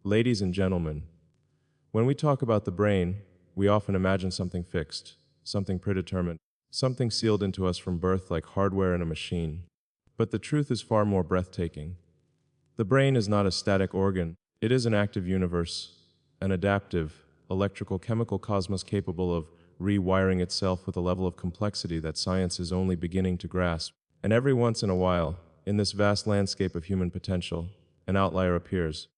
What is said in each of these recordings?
Ladies and gentlemen, when we talk about the brain, we often imagine something fixed, something predetermined, something sealed into us from birth like hardware in a machine. But the truth is far more breathtaking. The brain is not a static organ, it is an active universe, an adaptive, electrical chemical cosmos capable of rewiring itself with a level of complexity that science is only beginning to grasp. And every once in a while, in this vast landscape of human potential, an outlier appears.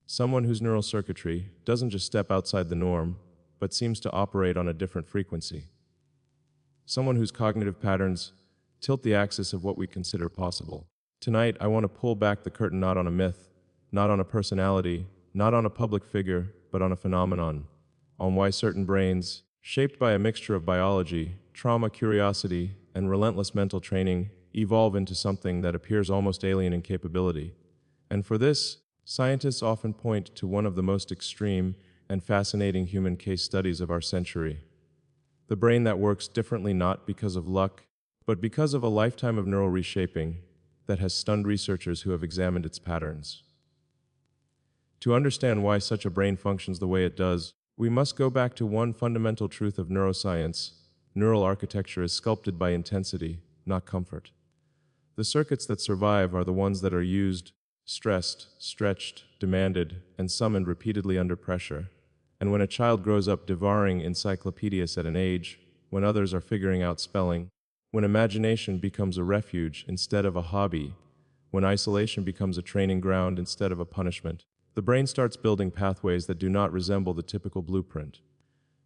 Someone whose neural circuitry doesn't just step outside the norm, but seems to operate on a different frequency. Someone whose cognitive patterns tilt the axis of what we consider possible. Tonight, I want to pull back the curtain not on a myth, not on a personality, not on a public figure, but on a phenomenon, on why certain brains, shaped by a mixture of biology, trauma, curiosity, and relentless mental training, evolve into something that appears almost alien in capability. And for this, scientists often point to one of the most extreme and fascinating human case studies of our century. The brain that works differently not because of luck, but because of a lifetime of neural reshaping that has stunned researchers who have examined its patterns. To understand why such a brain functions the way it does, we must go back to one fundamental truth of neuroscience. Neural architecture is sculpted by intensity, not comfort. The circuits that survive are the ones that are used, stressed, stretched, demanded, and summoned repeatedly under pressure. And when a child grows up devouring encyclopedias at an age, when others are figuring out spelling, when imagination becomes a refuge instead of a hobby, when isolation becomes a training ground instead of a punishment, the brain starts building pathways that do not resemble the typical blueprint.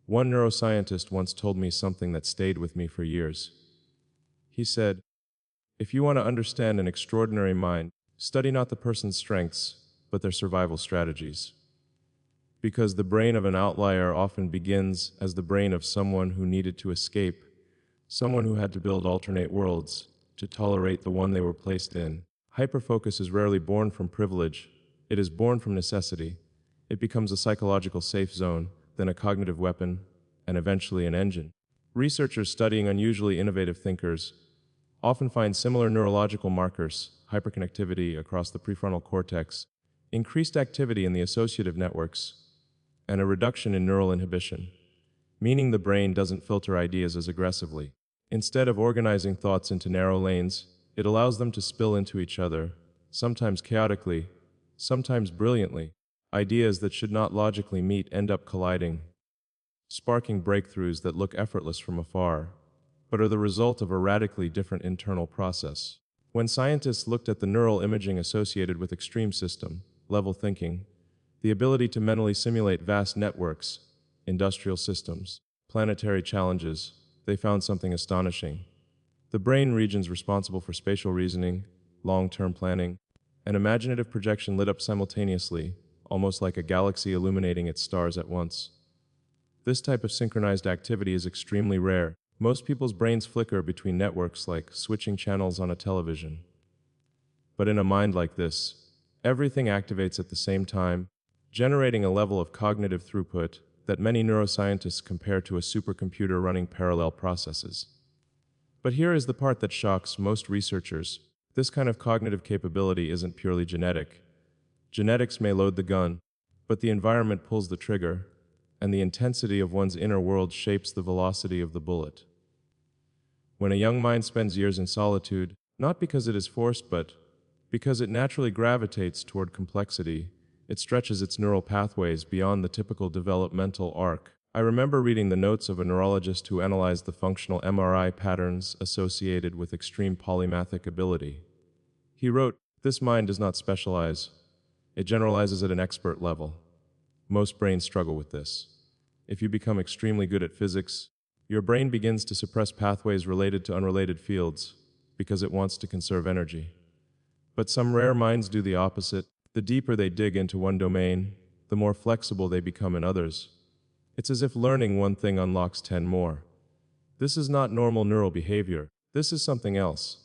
One neuroscientist once told me something that stayed with me for years. He said, "If you want to understand an extraordinary mind, study not the person's strengths, but their survival strategies." Because the brain of an outlier often begins as the brain of someone who needed to escape, someone who had to build alternate worlds to tolerate the one they were placed in. Hyperfocus is rarely born from privilege, it is born from necessity. It becomes a psychological safe zone, then a cognitive weapon, and eventually an engine. Researchers studying unusually innovative thinkers often find similar neurological markers, hyperconnectivity across the prefrontal cortex, increased activity in the associative networks, and a reduction in neural inhibition, meaning the brain doesn't filter ideas as aggressively. Instead of organizing thoughts into narrow lanes, it allows them to spill into each other, sometimes chaotically, sometimes brilliantly. Ideas that should not logically meet end up colliding, sparking breakthroughs that look effortless from afar, but are the result of a radically different internal process. When scientists looked at the neural imaging associated with extreme system-level thinking, the ability to mentally simulate vast networks, industrial systems, planetary challenges, they found something astonishing. The brain regions responsible for spatial reasoning, long-term planning, and imaginative projection lit up simultaneously, almost like a galaxy illuminating its stars at once. This type of synchronized activity is extremely rare. Most people's brains flicker between networks like switching channels on a television. But in a mind like this, everything activates at the same time, generating a level of cognitive throughput that many neuroscientists compare to a supercomputer running parallel processes. But here is the part that shocks most researchers. This kind of cognitive capability isn't purely genetic. Genetics may load the gun, but the environment pulls the trigger, and the intensity of one's inner world shapes the velocity of the bullet. When a young mind spends years in solitude, not because it is forced, but because it naturally gravitates toward complexity, it stretches its neural pathways beyond the typical developmental arc. I remember reading the notes of a neurologist who analyzed the functional MRI patterns associated with extreme polymathic ability. He wrote, "This mind does not specialize. It generalizes at an expert level. Most brains struggle with this. If you become extremely good at physics, your brain begins to suppress pathways related to unrelated fields because it wants to conserve energy. But some rare minds do the opposite. The deeper they dig into one domain, the more flexible they become in others. It's as if learning one thing unlocks 10 more. This is not normal neural behavior. This is something else."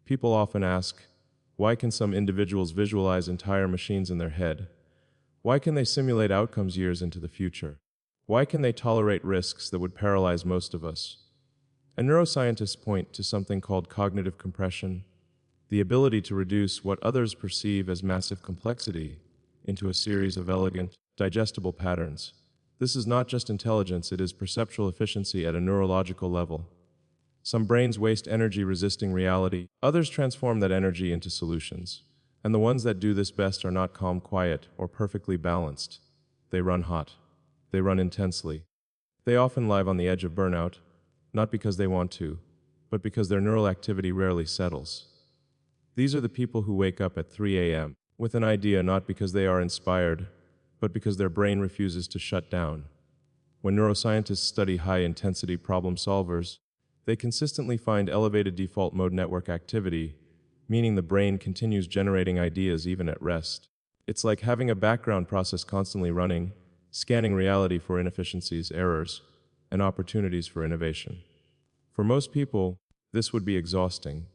People often ask, why can some individuals visualize entire machines in their head? Why can they simulate outcomes years into the future? Why can they tolerate risks that would paralyze most of us? And neuroscientists point to something called cognitive compression, the ability to reduce what others perceive as massive complexity into a series of elegant, digestible patterns. This is not just intelligence, it is perceptual efficiency at a neurological level. Some brains waste energy resisting reality, others transform that energy into solutions. And the ones that do this best are not calm, quiet, or perfectly balanced. They run hot. They run intensely. They often live on the edge of burnout, not because they want to, but because their neural activity rarely settles. These are the people who wake up at 3 a.m. with an idea not because they are inspired, but because their brain refuses to shut down. When neuroscientists study high-intensity problem solvers, they consistently find elevated default mode network activity, meaning the brain continues generating ideas even at rest. It's like having a background process constantly running, scanning reality for inefficiencies, errors, and opportunities for innovation. For most people, this would be exhausting.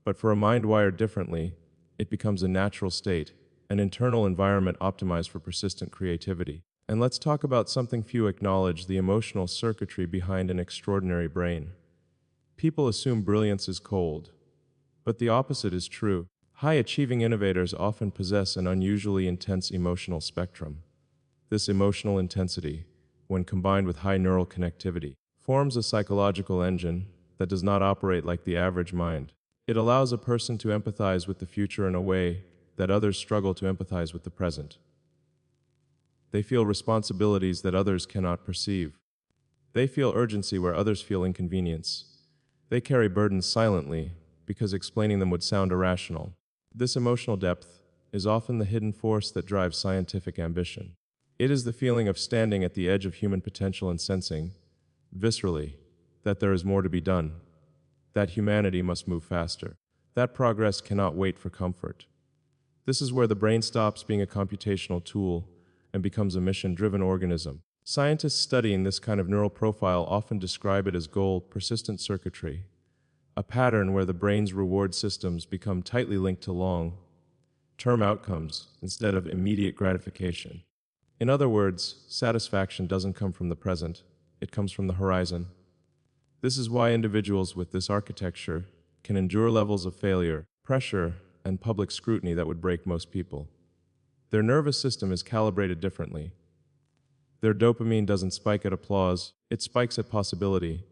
But for a mind wired differently, it becomes a natural state, an internal environment optimized for persistent creativity. And let's talk about something few acknowledge: the emotional circuitry behind an extraordinary brain. People assume brilliance is cold, but the opposite is true. High-achieving innovators often possess an unusually intense emotional spectrum. This emotional intensity, when combined with high neural connectivity, forms a psychological engine that does not operate like the average mind. It allows a person to empathize with the future in a way that others struggle to empathize with the present. They feel responsibilities that others cannot perceive. They feel urgency where others feel inconvenience. They carry burdens silently because explaining them would sound irrational. This emotional depth is often the hidden force that drives scientific ambition. It is the feeling of standing at the edge of human potential and sensing, viscerally, that there is more to be done, that humanity must move faster, that progress cannot wait for comfort. This is where the brain stops being a computational tool and becomes a mission-driven organism. Scientists studying this kind of neural profile often describe it as goal persistent circuitry, a pattern where the brain's reward systems become tightly linked to long-term outcomes instead of immediate gratification. In other words, satisfaction doesn't come from the present, it comes from the horizon. This is why individuals with this architecture can endure levels of failure, pressure, and public scrutiny that would break most people. Their nervous system is calibrated differently. Their dopamine doesn't spike at applause, it spikes at possibility.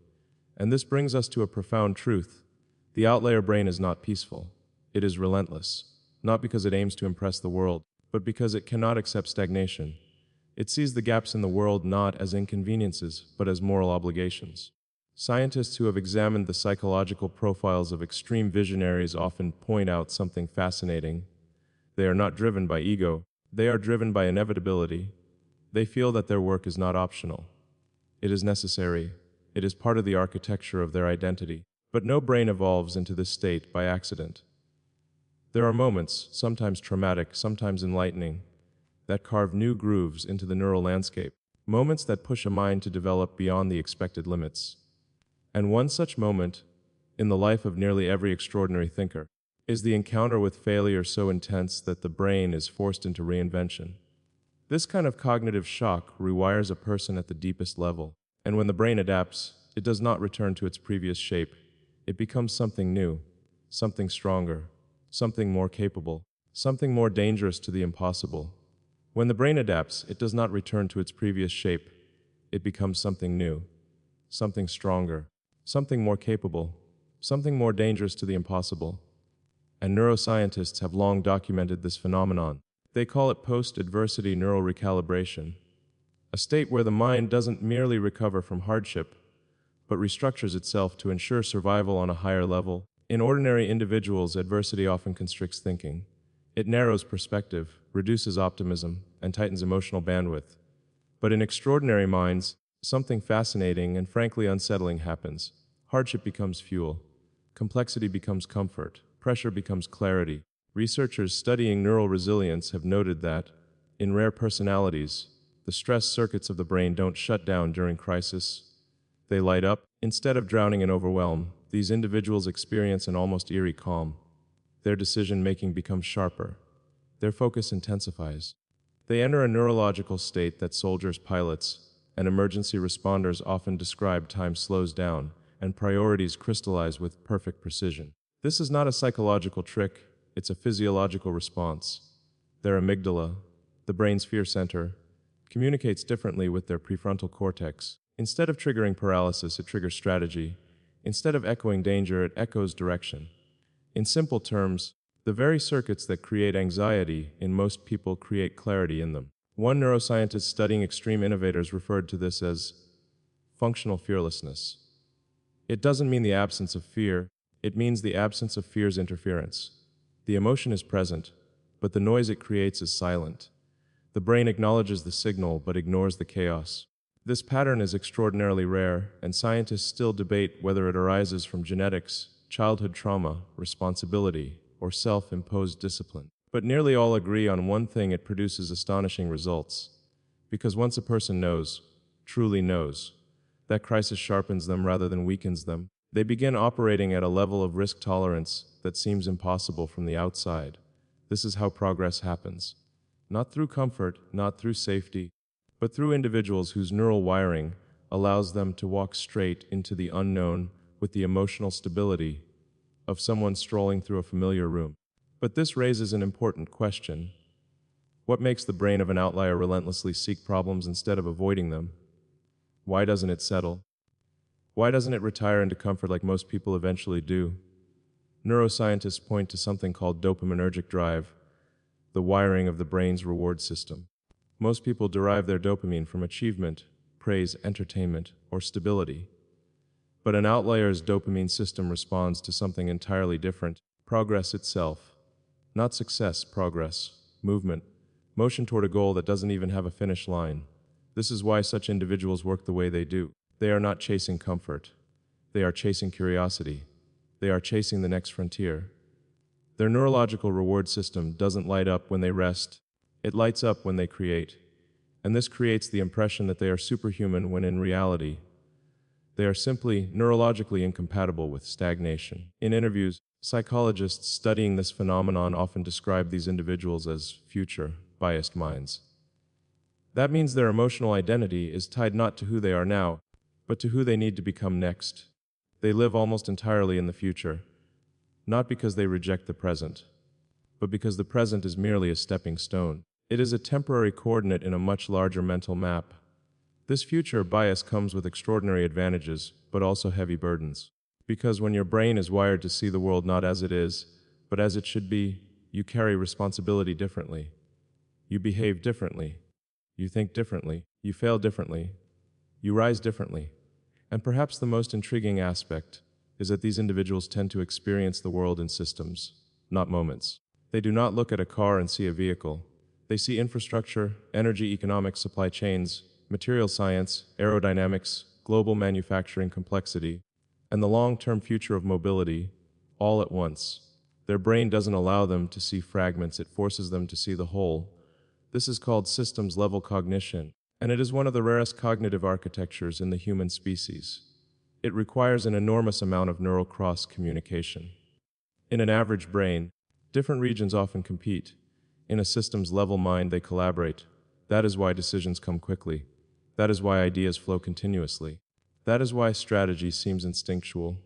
And this brings us to a profound truth. The outlier brain is not peaceful. It is relentless, not because it aims to impress the world, but because it cannot accept stagnation. It sees the gaps in the world not as inconveniences, but as moral obligations. Scientists who have examined the psychological profiles of extreme visionaries often point out something fascinating. They are not driven by ego, they are driven by inevitability. They feel that their work is not optional. It is necessary. It is part of the architecture of their identity. But no brain evolves into this state by accident. There are moments, sometimes traumatic, sometimes enlightening, that carve new grooves into the neural landscape, moments that push a mind to develop beyond the expected limits. And one such moment, in the life of nearly every extraordinary thinker, is the encounter with failure so intense that the brain is forced into reinvention. This kind of cognitive shock rewires a person at the deepest level, and when the brain adapts, it does not return to its previous shape. It becomes something new, something stronger, something more capable, something more dangerous to the impossible. When the brain adapts, it does not return to its previous shape. It becomes something new, something stronger, something more capable, something more dangerous to the impossible. And neuroscientists have long documented this phenomenon. They call it post-adversity neural recalibration, a state where the mind doesn't merely recover from hardship, but restructures itself to ensure survival on a higher level. In ordinary individuals, adversity often constricts thinking. It narrows perspective, reduces optimism, and tightens emotional bandwidth. But in extraordinary minds, something fascinating and frankly unsettling happens. Hardship becomes fuel. Complexity becomes comfort. Pressure becomes clarity. Researchers studying neural resilience have noted that, in rare personalities, the stress circuits of the brain don't shut down during crisis. They light up. Instead of drowning in overwhelm, these individuals experience an almost eerie calm. Their decision-making becomes sharper. Their focus intensifies. They enter a neurological state that soldiers, pilots, and emergency responders often describe. Time slows down, and priorities crystallize with perfect precision. This is not a psychological trick, it's a physiological response. Their amygdala, the brain's fear center, communicates differently with their prefrontal cortex. Instead of triggering paralysis, it triggers strategy. Instead of echoing danger, it echoes direction. In simple terms, the very circuits that create anxiety in most people create clarity in them. One neuroscientist studying extreme innovators referred to this as functional fearlessness. It doesn't mean the absence of fear, it means the absence of fear's interference. The emotion is present, but the noise it creates is silent. The brain acknowledges the signal but ignores the chaos. This pattern is extraordinarily rare, and scientists still debate whether it arises from genetics, childhood trauma, responsibility, or self-imposed discipline. But nearly all agree on one thing: it produces astonishing results. Because once a person knows, truly knows, that crisis sharpens them rather than weakens them, they begin operating at a level of risk tolerance that seems impossible from the outside. This is how progress happens. Not through comfort, not through safety, but through individuals whose neural wiring allows them to walk straight into the unknown with the emotional stability of someone strolling through a familiar room. But this raises an important question. What makes the brain of an outlier relentlessly seek problems instead of avoiding them? Why doesn't it settle? Why doesn't it retire into comfort like most people eventually do? Neuroscientists point to something called dopaminergic drive, the wiring of the brain's reward system. Most people derive their dopamine from achievement, praise, entertainment, or stability. But an outlier's dopamine system responds to something entirely different: progress itself. Not success, progress, movement, motion toward a goal that doesn't even have a finish line. This is why such individuals work the way they do. They are not chasing comfort. They are chasing curiosity. They are chasing the next frontier. Their neurological reward system doesn't light up when they rest. It lights up when they create. And this creates the impression that they are superhuman when in reality, they are simply neurologically incompatible with stagnation. In interviews, psychologists studying this phenomenon often describe these individuals as future biased minds. That means their emotional identity is tied not to who they are now, but to who they need to become next. They live almost entirely in the future, not because they reject the present, but because the present is merely a stepping stone. It is a temporary coordinate in a much larger mental map. This future bias comes with extraordinary advantages, but also heavy burdens. Because when your brain is wired to see the world not as it is, but as it should be, you carry responsibility differently. You behave differently. You think differently. You fail differently. You rise differently. And perhaps the most intriguing aspect is that these individuals tend to experience the world in systems, not moments. They do not look at a car and see a vehicle. They see infrastructure, energy, economics, supply chains, material science, aerodynamics, global manufacturing complexity, and the long-term future of mobility, all at once. Their brain doesn't allow them to see fragments, it forces them to see the whole. This is called systems-level cognition, and it is one of the rarest cognitive architectures in the human species. It requires an enormous amount of neural cross-communication. In an average brain, different regions often compete. In a systems-level mind, they collaborate. That is why decisions come quickly. That is why ideas flow continuously. That is why strategy seems instinctual.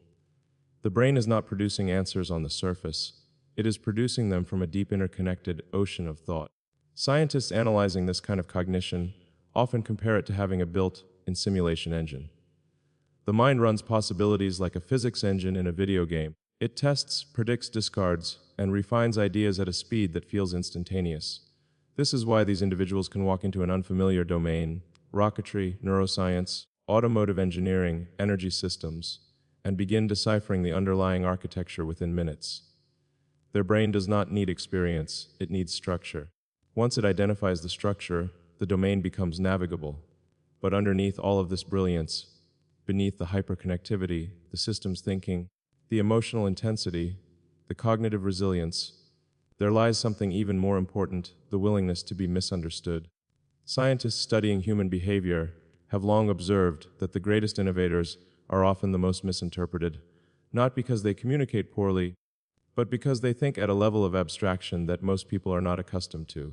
The brain is not producing answers on the surface. It is producing them from a deep interconnected ocean of thought. Scientists analyzing this kind of cognition often compare it to having a built-in simulation engine. The mind runs possibilities like a physics engine in a video game. It tests, predicts, discards, and refines ideas at a speed that feels instantaneous. This is why these individuals can walk into an unfamiliar domain, rocketry, neuroscience, automotive engineering, energy systems, and begin deciphering the underlying architecture within minutes. Their brain does not need experience, it needs structure. Once it identifies the structure, the domain becomes navigable. But underneath all of this brilliance, beneath the hyperconnectivity, the systems thinking, the emotional intensity, the cognitive resilience, there lies something even more important: the willingness to be misunderstood. Scientists studying human behavior have long observed that the greatest innovators are often the most misinterpreted, not because they communicate poorly, but because they think at a level of abstraction that most people are not accustomed to.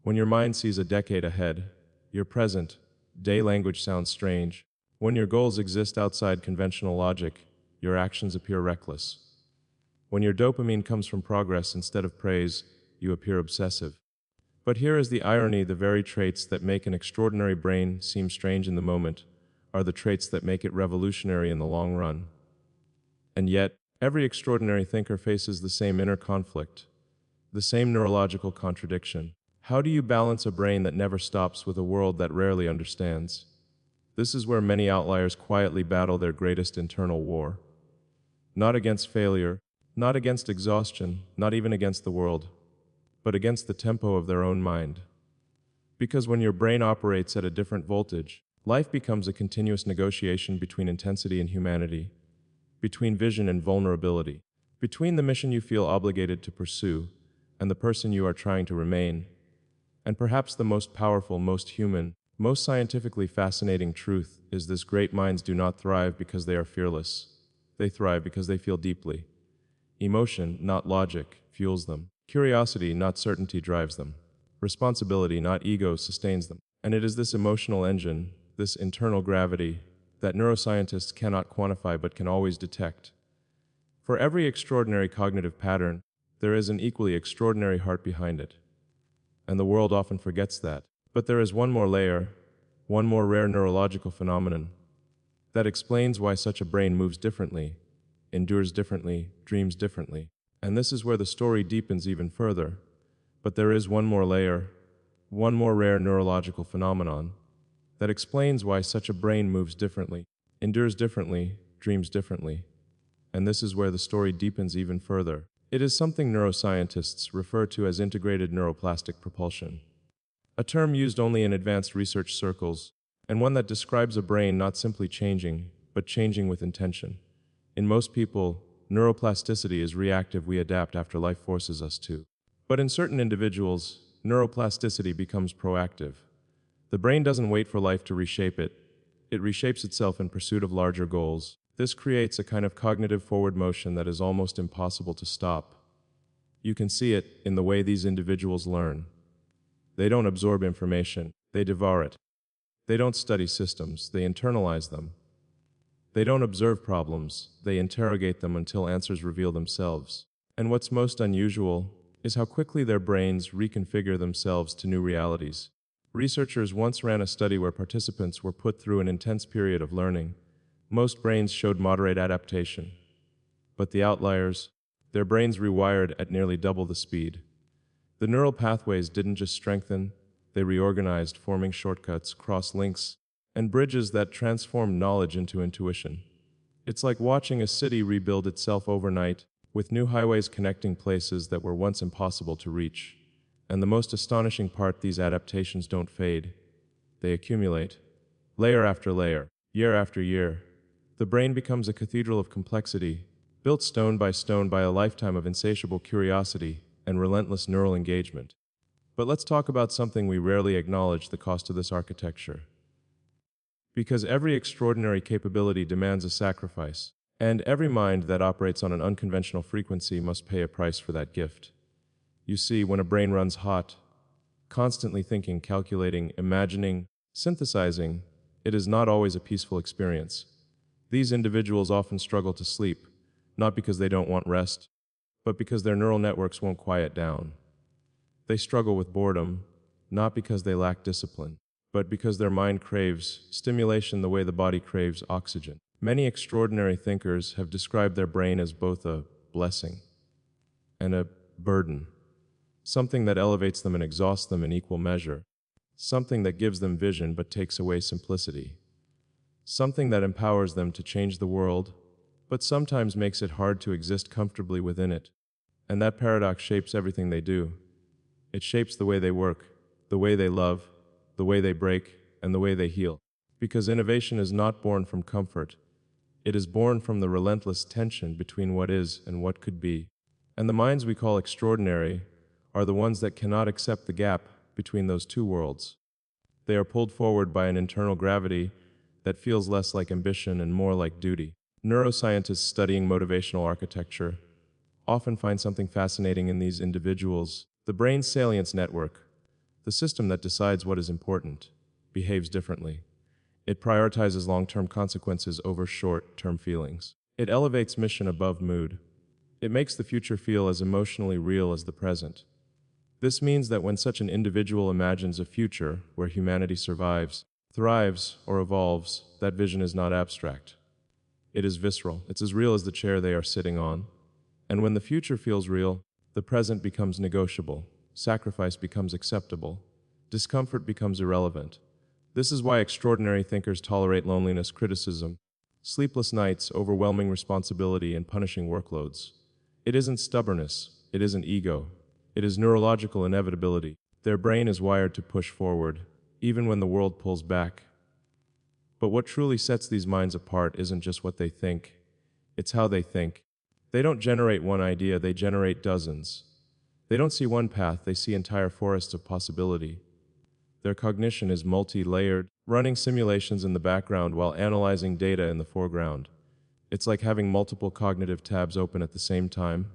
When your mind sees a decade ahead, your present day language sounds strange. When your goals exist outside conventional logic, your actions appear reckless. When your dopamine comes from progress instead of praise, you appear obsessive. But here is the irony: the very traits that make an extraordinary brain seem strange in the moment are the traits that make it revolutionary in the long run. And yet, every extraordinary thinker faces the same inner conflict, the same neurological contradiction. How do you balance a brain that never stops with a world that rarely understands? This is where many outliers quietly battle their greatest internal war. Not against failure, not against exhaustion, not even against the world, but against the tempo of their own mind. Because when your brain operates at a different voltage, life becomes a continuous negotiation between intensity and humanity, between vision and vulnerability, between the mission you feel obligated to pursue and the person you are trying to remain. And perhaps the most powerful, most human, most scientifically fascinating truth is this: great minds do not thrive because they are fearless. They thrive because they feel deeply. Emotion, not logic, fuels them. Curiosity, not certainty, drives them. Responsibility, not ego, sustains them. And it is this emotional engine, this internal gravity, that neuroscientists cannot quantify but can always detect. For every extraordinary cognitive pattern, there is an equally extraordinary heart behind it. And the world often forgets that. But there is one more layer, one more rare neurological phenomenon, that explains why such a brain moves differently, endures differently, dreams differently. And this is where the story deepens even further. But there is one more layer, one more rare neurological phenomenon, that explains why such a brain moves differently, endures differently, dreams differently. And this is where the story deepens even further. It is something neuroscientists refer to as integrated neuroplastic propulsion, a term used only in advanced research circles, and one that describes a brain not simply changing, but changing with intention. In most people, neuroplasticity is reactive; we adapt after life forces us to. But in certain individuals, neuroplasticity becomes proactive. The brain doesn't wait for life to reshape it. It reshapes itself in pursuit of larger goals. This creates a kind of cognitive forward motion that is almost impossible to stop. You can see it in the way these individuals learn. They don't absorb information, they devour it. They don't study systems, they internalize them. They don't observe problems, they interrogate them until answers reveal themselves. And what's most unusual is how quickly their brains reconfigure themselves to new realities. Researchers once ran a study where participants were put through an intense period of learning. Most brains showed moderate adaptation. But the outliers, their brains rewired at nearly double the speed. The neural pathways didn't just strengthen, they reorganized, forming shortcuts, cross-links, and bridges that transformed knowledge into intuition. It's like watching a city rebuild itself overnight, with new highways connecting places that were once impossible to reach. And the most astonishing part: these adaptations don't fade. They accumulate. Layer after layer, year after year. The brain becomes a cathedral of complexity, built stone by a lifetime of insatiable curiosity and relentless neural engagement. But let's talk about something we rarely acknowledge: the cost of this architecture. Because every extraordinary capability demands a sacrifice, and every mind that operates on an unconventional frequency must pay a price for that gift. You see, when a brain runs hot, constantly thinking, calculating, imagining, synthesizing, it is not always a peaceful experience. These individuals often struggle to sleep, not because they don't want rest, but because their neural networks won't quiet down. They struggle with boredom, not because they lack discipline, but because their mind craves stimulation the way the body craves oxygen. Many extraordinary thinkers have described their brain as both a blessing and a burden, something that elevates them and exhausts them in equal measure, something that gives them vision but takes away simplicity, something that empowers them to change the world, but sometimes makes it hard to exist comfortably within it. And that paradox shapes everything they do. It shapes the way they work, the way they love, the way they break, and the way they heal. Because innovation is not born from comfort. It is born from the relentless tension between what is and what could be. And the minds we call extraordinary are the ones that cannot accept the gap between those two worlds. They are pulled forward by an internal gravity that feels less like ambition and more like duty. Neuroscientists studying motivational architecture often find something fascinating in these individuals. The brain's salience network, the system that decides what is important, behaves differently. It prioritizes long-term consequences over short-term feelings. It elevates mission above mood. It makes the future feel as emotionally real as the present. This means that when such an individual imagines a future where humanity survives, thrives, or evolves, that vision is not abstract. It is visceral. It's as real as the chair they are sitting on. And when the future feels real, the present becomes negotiable, sacrifice becomes acceptable, discomfort becomes irrelevant. This is why extraordinary thinkers tolerate loneliness, criticism, sleepless nights, overwhelming responsibility, and punishing workloads. It isn't stubbornness, it isn't ego, it is neurological inevitability. Their brain is wired to push forward, even when the world pulls back. But what truly sets these minds apart isn't just what they think, it's how they think. They don't generate one idea, they generate dozens. They don't see one path, they see entire forests of possibility. Their cognition is multi-layered, running simulations in the background while analyzing data in the foreground. It's like having multiple cognitive tabs open at the same time.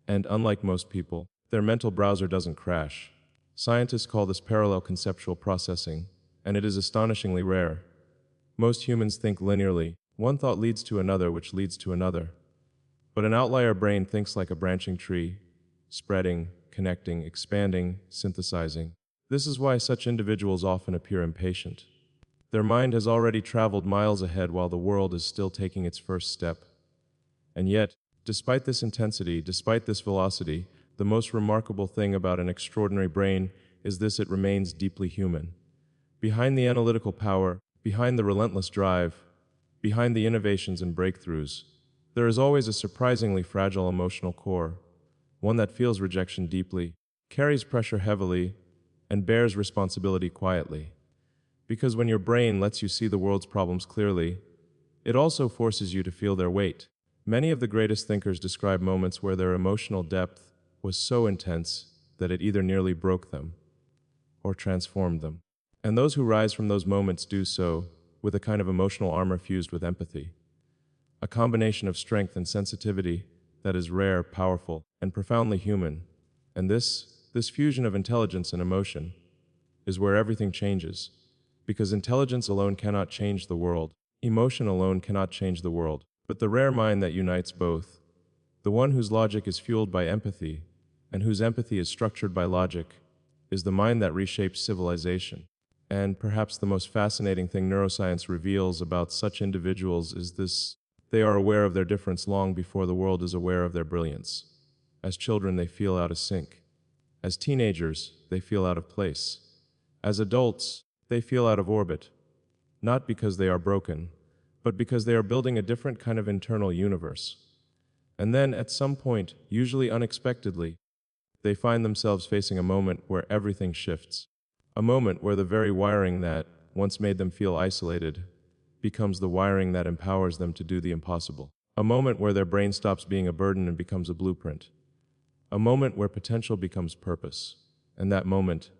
And unlike most people, their mental browser doesn't crash. Scientists call this parallel conceptual processing, and it is astonishingly rare. Most humans think linearly. One thought leads to another, which leads to another. But an outlier brain thinks like a branching tree, spreading, connecting, expanding, synthesizing. This is why such individuals often appear impatient. Their mind has already traveled miles ahead while the world is still taking its first step. And yet, despite this intensity, despite this velocity, the most remarkable thing about an extraordinary brain is this: it remains deeply human. Behind the analytical power, behind the relentless drive, behind the innovations and breakthroughs, there is always a surprisingly fragile emotional core, one that feels rejection deeply, carries pressure heavily, and bears responsibility quietly. Because when your brain lets you see the world's problems clearly, it also forces you to feel their weight. Many of the greatest thinkers describe moments where their emotional depth was so intense that it either nearly broke them or transformed them. And those who rise from those moments do so with a kind of emotional armor fused with empathy, a combination of strength and sensitivity that is rare, powerful, and profoundly human. And this fusion of intelligence and emotion is where everything changes, because intelligence alone cannot change the world, emotion alone cannot change the world, but the rare mind that unites both, the one whose logic is fueled by empathy and whose empathy is structured by logic, is the mind that reshapes civilization. And perhaps the most fascinating thing neuroscience reveals about such individuals is this: they are aware of their difference long before the world is aware of their brilliance. As children, they feel out of sync. As teenagers, they feel out of place. As adults, they feel out of orbit, not because they are broken, but because they are building a different kind of internal universe. And then, at some point, usually unexpectedly, they find themselves facing a moment where everything shifts. A moment where the very wiring that once made them feel isolated becomes the wiring that empowers them to do the impossible. A moment where their brain stops being a burden and becomes a blueprint. A moment where potential becomes purpose. And that moment,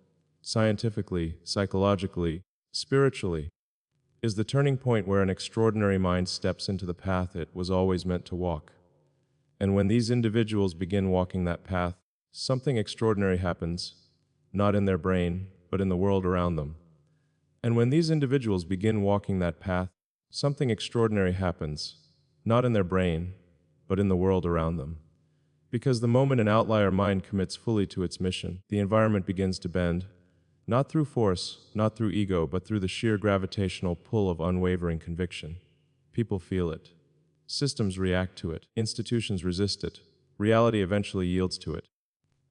scientifically, psychologically, spiritually, is the turning point where an extraordinary mind steps into the path it was always meant to walk. And when these individuals begin walking that path, something extraordinary happens, not in their brain, but in the world around them. And when these individuals begin walking that path, something extraordinary happens, not in their brain, but in the world around them. Because the moment an outlier mind commits fully to its mission, the environment begins to bend, not through force, not through ego, but through the sheer gravitational pull of unwavering conviction. People feel it. Systems react to it. Institutions resist it. Reality eventually yields to it.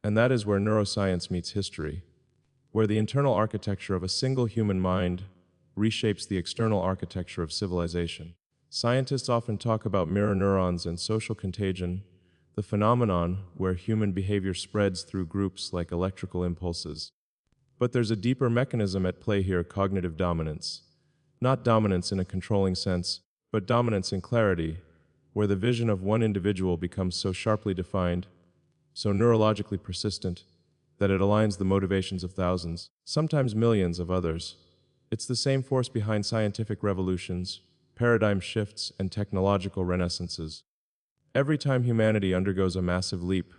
And that is where neuroscience meets history, where the internal architecture of a single human mind reshapes the external architecture of civilization. Scientists often talk about mirror neurons and social contagion, the phenomenon where human behavior spreads through groups like electrical impulses. But there's a deeper mechanism at play here: cognitive dominance. Not dominance in a controlling sense, but dominance in clarity, where the vision of one individual becomes so sharply defined, so neurologically persistent, that it aligns the motivations of thousands, sometimes millions of others. It's the same force behind scientific revolutions, paradigm shifts, and technological renaissances. Every time humanity undergoes a massive leap,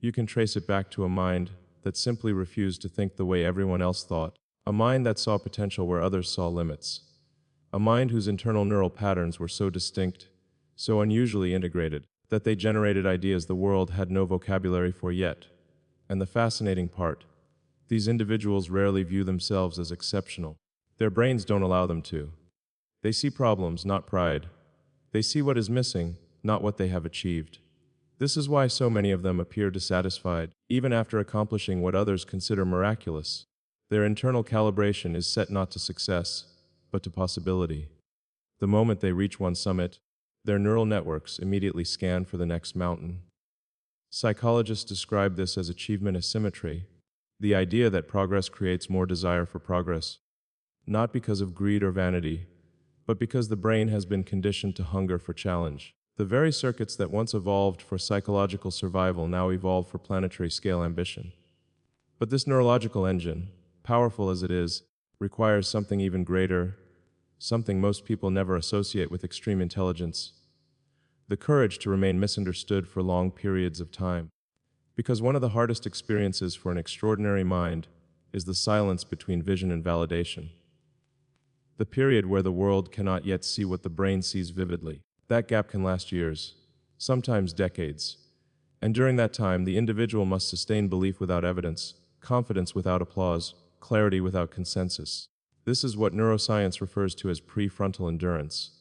you can trace it back to a mind that simply refused to think the way everyone else thought, a mind that saw potential where others saw limits, a mind whose internal neural patterns were so distinct, so unusually integrated, that they generated ideas the world had no vocabulary for yet. And the fascinating part, these individuals rarely view themselves as exceptional. Their brains don't allow them to. They see problems, not pride. They see what is missing, not what they have achieved. This is why so many of them appear dissatisfied, even after accomplishing what others consider miraculous. Their internal calibration is set not to success, but to possibility. The moment they reach one summit, their neural networks immediately scan for the next mountain. Psychologists describe this as achievement asymmetry, the idea that progress creates more desire for progress, not because of greed or vanity, but because the brain has been conditioned to hunger for challenge. The very circuits that once evolved for psychological survival now evolve for planetary scale ambition. But this neurological engine, powerful as it is, requires something even greater, something most people never associate with extreme intelligence: the courage to remain misunderstood for long periods of time. Because one of the hardest experiences for an extraordinary mind is the silence between vision and validation. The period where the world cannot yet see what the brain sees vividly. That gap can last years, sometimes decades. And during that time, the individual must sustain belief without evidence, confidence without applause, clarity without consensus. This is what neuroscience refers to as prefrontal endurance,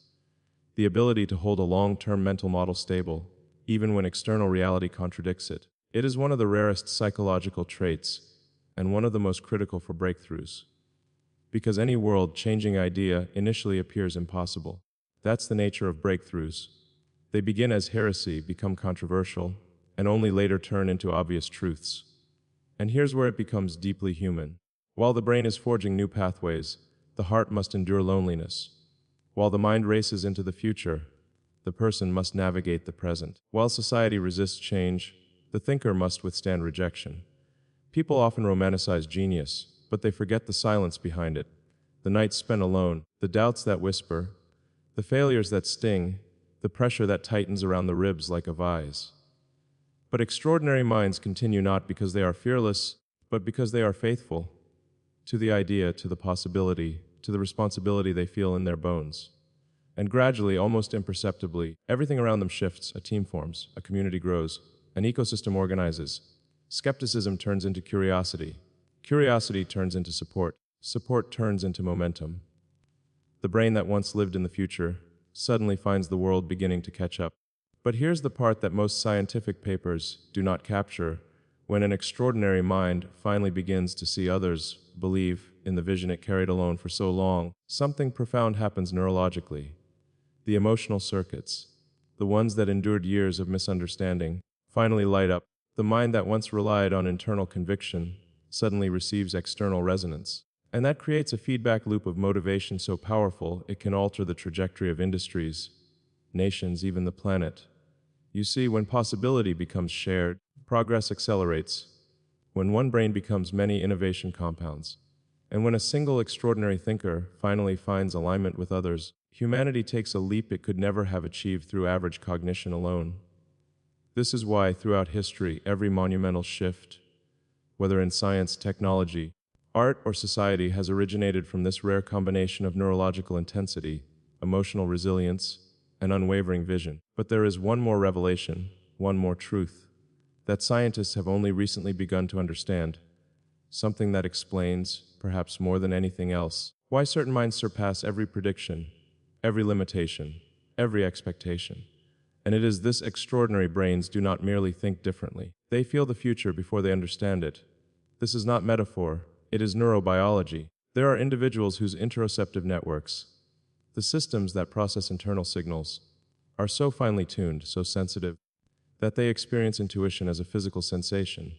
the ability to hold a long-term mental model stable, even when external reality contradicts it. It is one of the rarest psychological traits, and one of the most critical for breakthroughs. Because any world-changing idea initially appears impossible. That's the nature of breakthroughs. They begin as heresy, become controversial, and only later turn into obvious truths. And here's where it becomes deeply human. While the brain is forging new pathways, the heart must endure loneliness. While the mind races into the future, the person must navigate the present. While society resists change, the thinker must withstand rejection. People often romanticize genius, but they forget the silence behind it, the nights spent alone, the doubts that whisper, the failures that sting, the pressure that tightens around the ribs like a vise. But extraordinary minds continue not because they are fearless, but because they are faithful to the idea, to the possibility, to the responsibility they feel in their bones. And gradually, almost imperceptibly, everything around them shifts. A team forms, a community grows, an ecosystem organizes. Skepticism turns into curiosity. Curiosity turns into support. Support turns into momentum. The brain that once lived in the future suddenly finds the world beginning to catch up. But here's the part that most scientific papers do not capture. When an extraordinary mind finally begins to see others believe in the vision it carried alone for so long, something profound happens neurologically. The emotional circuits, the ones that endured years of misunderstanding, finally light up. The mind that once relied on internal conviction suddenly receives external resonance. And that creates a feedback loop of motivation so powerful it can alter the trajectory of industries, nations, even the planet. You see, when possibility becomes shared, progress accelerates. When one brain becomes many innovation compounds, and when a single extraordinary thinker finally finds alignment with others, humanity takes a leap it could never have achieved through average cognition alone. This is why, throughout history, every monumental shift, whether in science, technology, art, or society, has originated from this rare combination of neurological intensity, emotional resilience, and unwavering vision. But there is one more revelation, one more truth, that scientists have only recently begun to understand, something that explains, perhaps more than anything else, why certain minds surpass every prediction, every limitation, every expectation. And it is this: extraordinary brains do not merely think differently. They feel the future before they understand it. This is not metaphor, it is neurobiology. There are individuals whose interoceptive networks, the systems that process internal signals, are so finely tuned, so sensitive, that they experience intuition as a physical sensation.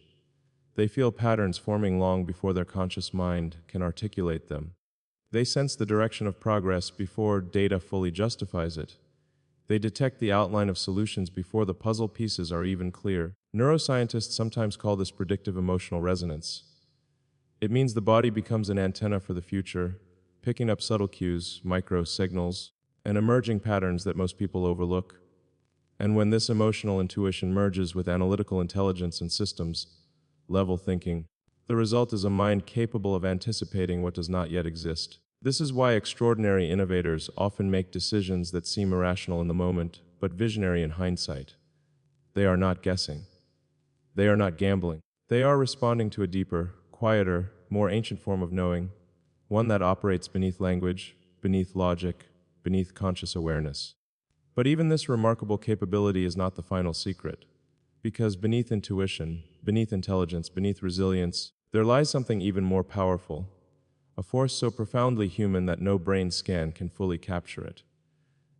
They feel patterns forming long before their conscious mind can articulate them. They sense the direction of progress before data fully justifies it. They detect the outline of solutions before the puzzle pieces are even clear. Neuroscientists sometimes call this predictive emotional resonance. It means the body becomes an antenna for the future, picking up subtle cues, micro signals, and emerging patterns that most people overlook. And when this emotional intuition merges with analytical intelligence and systems-level thinking, the result is a mind capable of anticipating what does not yet exist. This is why extraordinary innovators often make decisions that seem irrational in the moment, but visionary in hindsight. They are not guessing. They are not gambling. They are responding to a deeper, quieter, more ancient form of knowing, one that operates beneath language, beneath logic, beneath conscious awareness. But even this remarkable capability is not the final secret, because beneath intuition, beneath intelligence, beneath resilience, there lies something even more powerful, a force so profoundly human that no brain scan can fully capture it.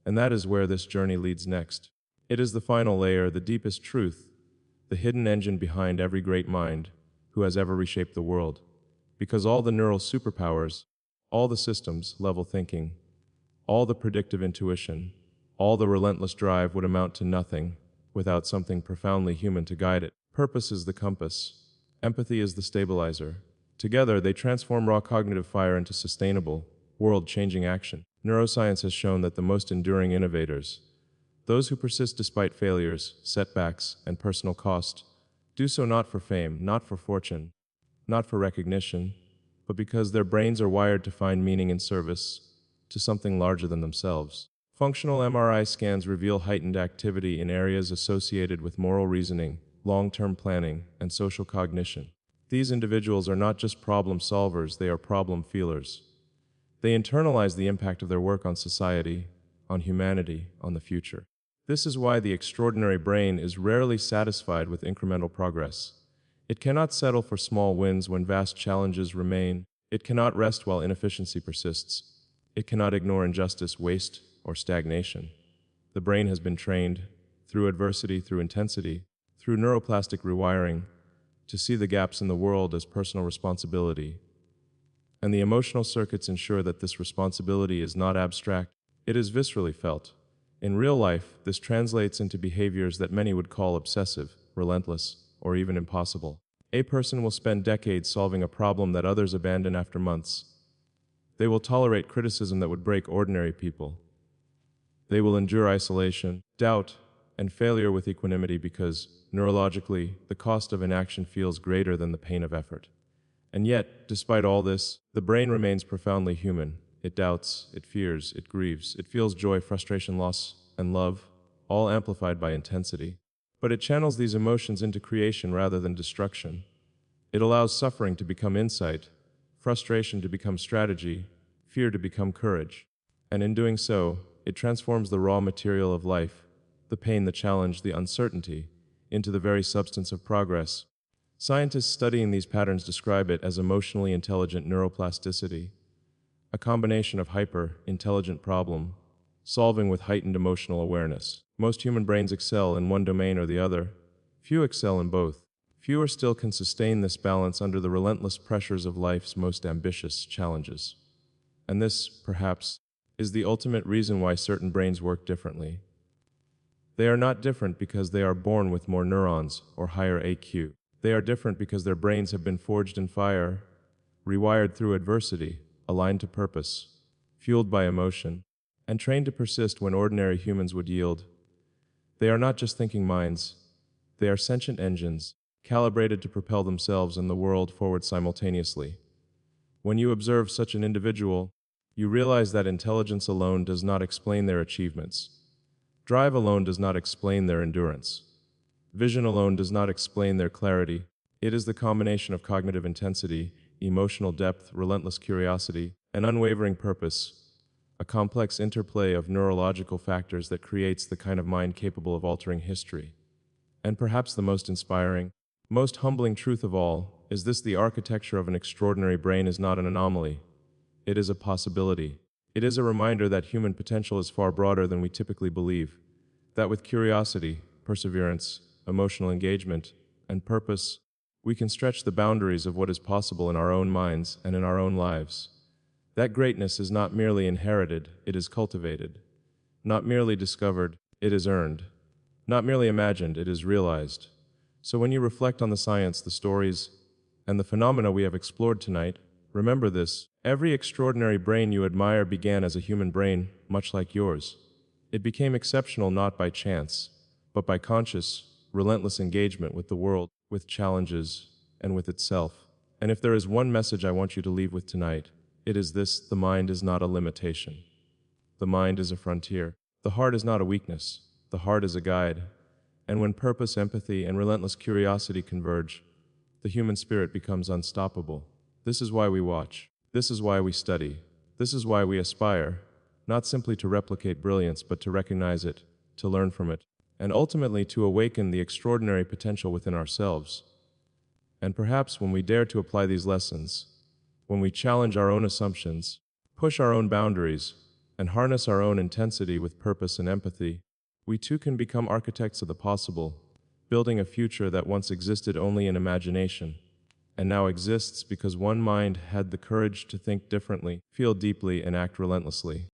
And that is where this journey leads next. It is the final layer, the deepest truth, the hidden engine behind every great mind who has ever reshaped the world. Because all the neural superpowers, all the systems, level thinking, all the predictive intuition, all the relentless drive would amount to nothing without something profoundly human to guide it. Purpose is the compass. Empathy is the stabilizer. Together, they transform raw cognitive fire into sustainable, world-changing action. Neuroscience has shown that the most enduring innovators, those who persist despite failures, setbacks, and personal cost, do so not for fame, not for fortune, not for recognition, but because their brains are wired to find meaning in service to something larger than themselves. Functional MRI scans reveal heightened activity in areas associated with moral reasoning, long-term planning, and social cognition. These individuals are not just problem solvers, they are problem feelers. They internalize the impact of their work on society, on humanity, on the future. This is why the extraordinary brain is rarely satisfied with incremental progress. It cannot settle for small wins when vast challenges remain. It cannot rest while inefficiency persists. It cannot ignore injustice, waste, or stagnation. The brain has been trained, through adversity, through intensity, through neuroplastic rewiring, to see the gaps in the world as personal responsibility. And the emotional circuits ensure that this responsibility is not abstract, it is viscerally felt. In real life, this translates into behaviors that many would call obsessive, relentless, or even impossible. A person will spend decades solving a problem that others abandon after months. They will tolerate criticism that would break ordinary people. They will endure isolation, doubt, and failure with equanimity because, neurologically, the cost of inaction feels greater than the pain of effort. And yet, despite all this, the brain remains profoundly human. It doubts, it fears, it grieves, it feels joy, frustration, loss, and love, all amplified by intensity. But it channels these emotions into creation rather than destruction. It allows suffering to become insight, frustration to become strategy, fear to become courage. And in doing so, it transforms the raw material of life, the pain, the challenge, the uncertainty, into the very substance of progress. Scientists studying these patterns describe it as emotionally intelligent neuroplasticity, a combination of hyper-intelligent problem solving with heightened emotional awareness. Most human brains excel in one domain or the other. Few excel in both. Fewer still can sustain this balance under the relentless pressures of life's most ambitious challenges. And this, perhaps, is the ultimate reason why certain brains work differently. They are not different because they are born with more neurons or higher AQ. They are different because their brains have been forged in fire, rewired through adversity, aligned to purpose, fueled by emotion, and trained to persist when ordinary humans would yield. They are not just thinking minds. They are sentient engines, calibrated to propel themselves and the world forward simultaneously. When you observe such an individual, you realize that intelligence alone does not explain their achievements. Drive alone does not explain their endurance. Vision alone does not explain their clarity. It is the combination of cognitive intensity, emotional depth, relentless curiosity, and unwavering purpose, a complex interplay of neurological factors that creates the kind of mind capable of altering history. And perhaps the most inspiring, most humbling truth of all is this: the architecture of an extraordinary brain is not an anomaly. It is a possibility. It is a reminder that human potential is far broader than we typically believe, that with curiosity, perseverance, emotional engagement, and purpose, we can stretch the boundaries of what is possible in our own minds and in our own lives. That greatness is not merely inherited, it is cultivated. Not merely discovered, it is earned. Not merely imagined, it is realized. So when you reflect on the science, the stories, and the phenomena we have explored tonight, remember this: every extraordinary brain you admire began as a human brain, much like yours. It became exceptional not by chance, but by conscious, relentless engagement with the world, with challenges, and with itself. And if there is one message I want you to leave with tonight, it is this: the mind is not a limitation. The mind is a frontier. The heart is not a weakness. The heart is a guide. And when purpose, empathy, and relentless curiosity converge, the human spirit becomes unstoppable. This is why we watch. This is why we study. This is why we aspire, not simply to replicate brilliance, but to recognize it, to learn from it, and ultimately to awaken the extraordinary potential within ourselves. And perhaps when we dare to apply these lessons, when we challenge our own assumptions, push our own boundaries, and harness our own intensity with purpose and empathy, we too can become architects of the possible, building a future that once existed only in imagination, and now exists because one mind had the courage to think differently, feel deeply, and act relentlessly.